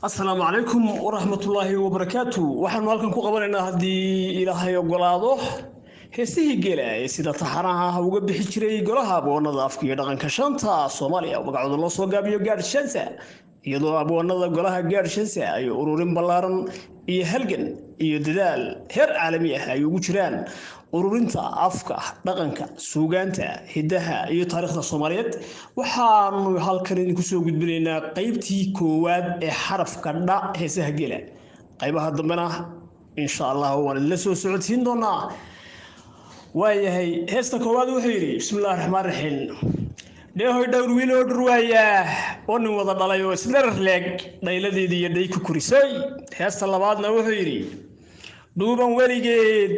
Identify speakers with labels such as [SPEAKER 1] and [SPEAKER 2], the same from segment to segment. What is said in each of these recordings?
[SPEAKER 1] السلام عليكم ورحمة الله وبركاته waxaan halkan ku qabanaynaa hadii Ilaahay ogolaado heesihii geelay sida taxanaha uga bixi jiray golaha aboonada afka iyo dhaqanka shanta Soomaaliya magacooda loo soo gaabiyo gaadhshansa iyadoo aboonada golaha gaadhshansa ay ururin ballaaran iyo halgan iyo dadaal heer caalami ah ay ugu jiraan ururinta afka dhaqanka suugaanta hidaha iyo taariikhda Soomaaliyeed waxaanu halkan idinku soo gudbinaynaa qaybtii koowaad ee xarafka dha heesaha geela qaybaha dambena insha Allah waan la soo socodsiin doonaa waayahay heesta koowaad wuxuu yiri bismillaahir rahmaanir rahiim dheehoy dhowr wiil oo dhurwaaya oo nin wada dhalay oo isdheer leeg dhayladeedii iyo dhay ku kurisay heesta labaadna wuxuu yiri duuban weligeed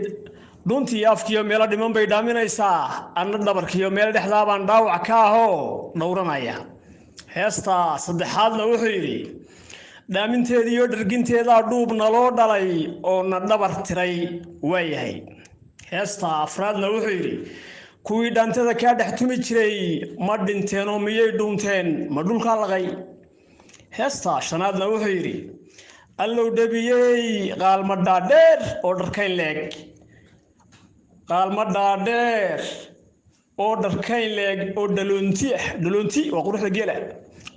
[SPEAKER 1] duntii afkiyo meel dhiman bay dhaaminaysaa anna dhabarkiyo meel dhexda baan dhaawac ka aho dhowranaya heesta saddexaadna wuxuu yiri dhaaminteedii iyo dharginteeda dhuubna loo dhalay oo na dhabar tiray waayahay heesta afraadna wuxuu yiri kuwii dhaantada ka dhex tumi jiray ma dhinteen oo miyay dhuunteen ma dhulka laqay heesta shanaadna wuxuu yiri allow dhabiyay qaalma dhaadheer oo dharkayn leeg qaalma dhaadheer oo dharkayn leeg oo dhaloonti waa quruxda geela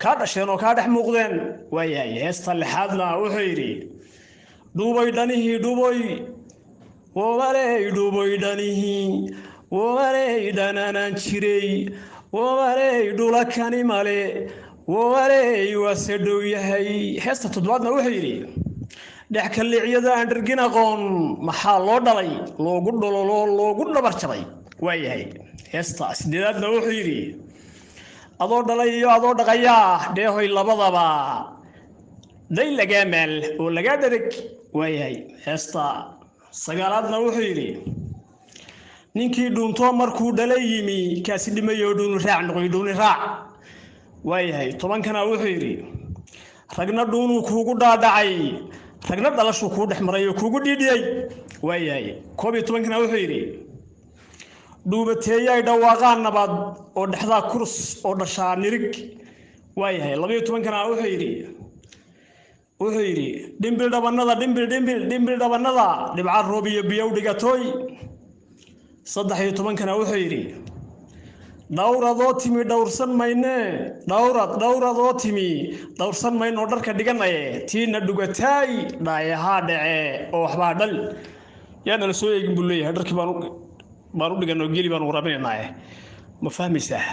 [SPEAKER 1] ka dhasheen oo ka dhex muuqdeen waayahay heesta lixaadna wuxuu yiri dhuubay dhanihii dhuubay ووالي دوبي دانيه ووالي دانانا جيري ووالي دولاكاني مالي ووالي واسدو يحي هستا تدوادنا وحيري دحك اللي عيادا عندرقين اقون محال لو دالي لو قد برشبي ويهي هستا سديدادنا وحيري adoo dhalay iyo adoo dhaqaya dheehoy labadaba day laga meel oo laga dharig waayay heesta sagaalaadna wuxuu yiri ninkii dhuunto markuu dhalay yimi kaasi dhimayo dhuun raac noqoy dhuun raac waayahay tobankana wuxuu yiri ragna dhuunu kuugu dhaadhacay ragna dhalashu ku dhaxmaray oo kuugu dhiidhiyay waayahay 11kana wuxuu yiri dhuubateeyay dhawaaqaan nabad oo dhaxda kurs oo dhashaa nirig waayahay 12kana wuxuu yiri dimbil dhabanada dhibca roob iyo biyo dhigatoy 13kana wuxuu yiri dhawradoo timi dhawrsan mayne dhawradoo timi dhawrsan mayno dharka dhiganaye tiina dhugatay dhaayaha dhace oo waxba dhal yaana la soo eegin buleeyahay dharkii baan u dhigan oo geli baan u rabinaynaa ma fahmaysaa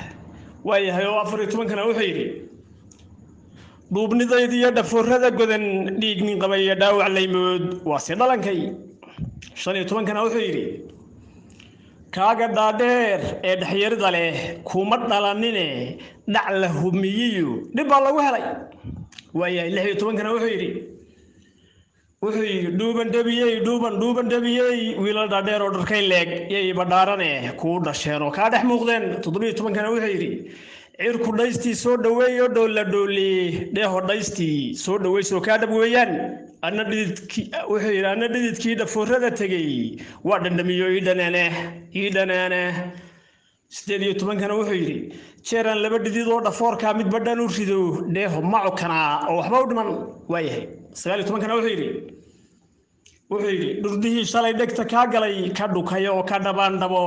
[SPEAKER 1] waayahay oo 14kana wuxuu yiri duubnidayda iyo dhafoorada godan dhiignin qabay dhaawac laymood waa si dhalankay 15kana wuxuu yiri kaaga dhaadheer ee dhaxyarida leh kuma dhalanine dhac la humiyiyo dib baa lagu helay waayahay 16kana wuxuu yiri dhuuban dhabiyay wiilal dhaadheer oo dharkayn leeg yay badhaarane ku dhasheen oo ka dhex muuqdeen 17kana wuxuu yiri cirku dhaystii soo dhaweeyo dhool dhooli dheeho dhaystii soo dhaweeyso ka dhab weeyaan anna dhididkii dhafoorada tagay waa dhandhamiyo ii dhanaana 18kana wuxuu yiri jeeran laba dhidid oo dhafoorka mid badhan u rido dheeho macukana oo waxba u dhiman waayahay 19kana wuxuu yiri dhurdihii shalay dhegta ka galay ka dhukayo oo ka dhabaan dhabo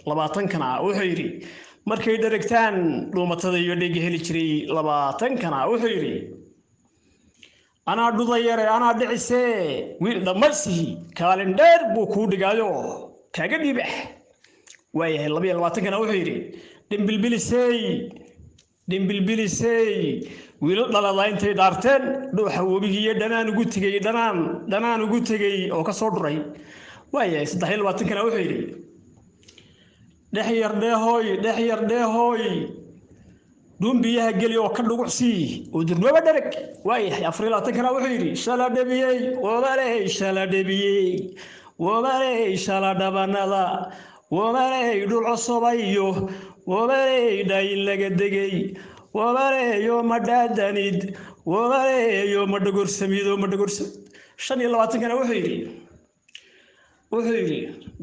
[SPEAKER 1] 20kana wuxuu yiri markay dharegtaan dhuumatada iyo dhig heli jiray 20kana wuxuu yiri ana dhudayare ana dhicisee wiil dhamaysi kalendar buu ku dhigaayo kaga dhibax waayahay 22kana wuxuu yiri dhimbilbilisay wiil dhalada intay dhaarteen dhuuxa webigiyo dhanaan ugu tagay oo ka soo dhuray waayahay 23kana wuxuu yiri dhexyar dheehoy dumbiyaha gali oo ka dhugucsi oo durnaba dharag waayahay 24kana wuxuu yiri shala dhabiyay wabalay shala dhabanada wabalay dhul cosobayo wabalay dhayn laga degay wabalay oo madhadanid wabalay oo madhagorsamid 25kana wuxuu yiri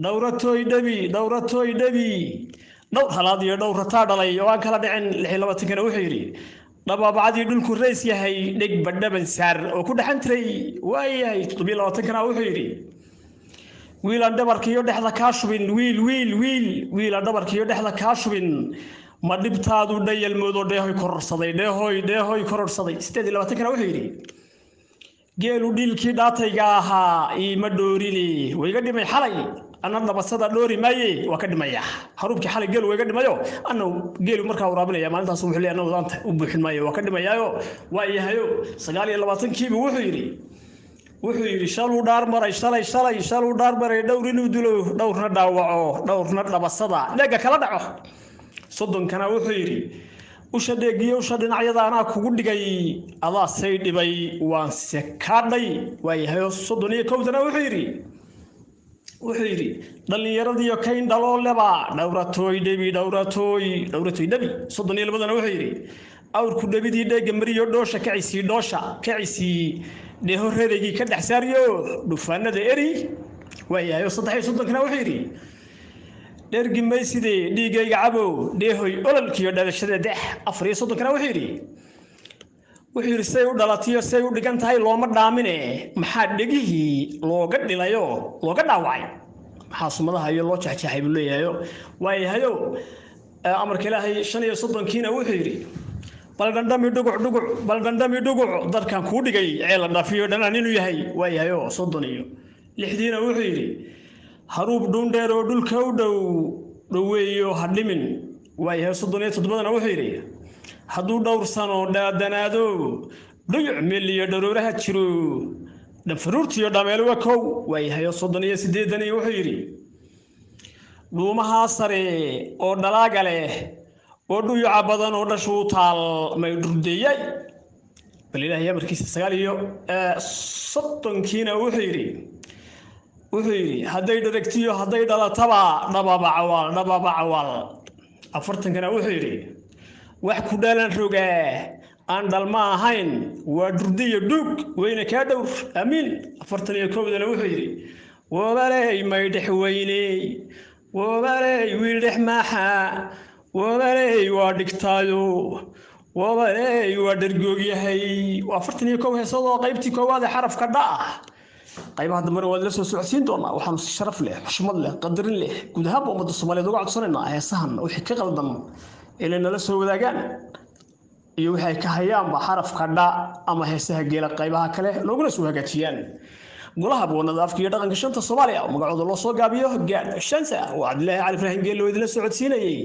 [SPEAKER 1] dhawratoy dhabi dhowr halaad iyo dhowr rataa dhalay oo aan kala dhicin 26kana wuxuu yiri dababacadii dhulku rays yahay dhig badhaban saar oo ku dhaxan tiray waayahay 27 kana wuxuu yidhi wiilaan dhabarkiyo dhexda kaa shubin wiilaan dhabarkiyo dhexda kaa shubin ma dhibtaadu dhayalmoodo dheehoy kororsaday dheehoy kororsaday 28 kana wuxuu yidhi geelu dhiilkii dhaatayga ahaa iima dhoorine wayga dhimay xalay ana nabasada dhoori maaye waa ka dhimaya haruubkii xalay geelu wayga dhimayo ana geelu markaa waraabinaya maalintaas wuxuu leeyahay ana wadaanta u buuxin maayo waa ka dhimayaayo waa yahayo 29 kiiba wuxuu yidhi shaluu dhaar maray shaluu dhaar maray dhowr inuu dilo dhowrna dhaawaco dhowrna nabasada dheega kala dhaco 30 kana wuxuu yidhi usha dheegiyo usha dhinacyada anaa kugu dhigay adaa say dhibay waan se kaadhay waa yahayo 31 kana wuxuu yidhi dhallinyaradiiyo kayn dhaloo leba dhowratooy dhabi 32dana wuxuu yidhi awrku dhabidii dheega mariyo dhoosha kacisii dheeho reereygii ka dhex saariyo dhufaanada eri waa yahayo 33 kana wuxuu yidhi dhergi maysidee dhiigayga cabow dheehoy ololkiyo dhalashada dex 34 kana wuxuu yidhi say u dhalatiyo say u dhigan tahay looma dhaamine maxaa dhegihii looga dhilayo looga dhaawacay maxaa sumadaha iyo loo jaxjaxay buu leeyahayo waa yahayo amarka ilaahay 35 kiina wuxuu yidhi bal dhandhami dhuguc dadkan kuu dhigay ceela dhafiyo dhanaan inuu yahay waa yahayo 36 wuxuu yidhi haruub dhuundheer oo dhulka u dhoweeyo ha dhimin waa yahayo 37 wuxuu yidhi hadduu dhowr sano dhaadanaado dhuyuc meel iyo dharuuraha jiro dhanfaruurtiyo dhameelwa kow waa yahayo 38 wuxuu yidhi dhuumahaa sare oo dhalaaga leh oo dhuyuca badan oo dhashuu taal may dhurdeeyay bal ilaahay amarkiisa 39 kiina wuxuu yidhi hadday dharagtiyo hadday dhalataba dhababacawaal 40 kana wuxuu yidhi wax ku dhalan rogaa aan dhalma ahayn waa durdiyo dhug weyne kaa dhowr amiin 41dana wuxuu yidhi wabaley may dhex weyney wabaley wiil dhex maaxa wabaley waa dhigtaayo wabaley waa dhargoogyahay waa 41 heesadoo qaybtii koowaad ee xarafka dha ah qaybaha dambena waad la soo socodsiin doonaa waxaanu si sharaf leh xushmad leh qadarin leh guud ahaan ummadda Soomaaliyeed uga codsanaynaa heesahan wixii ka qaldan inay nala soo wadaagaan iyo waxay ka hayaanba xarafka dha ama heesaha geela qaybaha kale looguna soo hagaajiyaan golaha boonada afka iyo dhaqanka shanta Soomaaliya magacooda loo soo gaabiyo gaad shansa waa Cabdilaahi Cali Ibraahim Geelo idin la socodsiinayay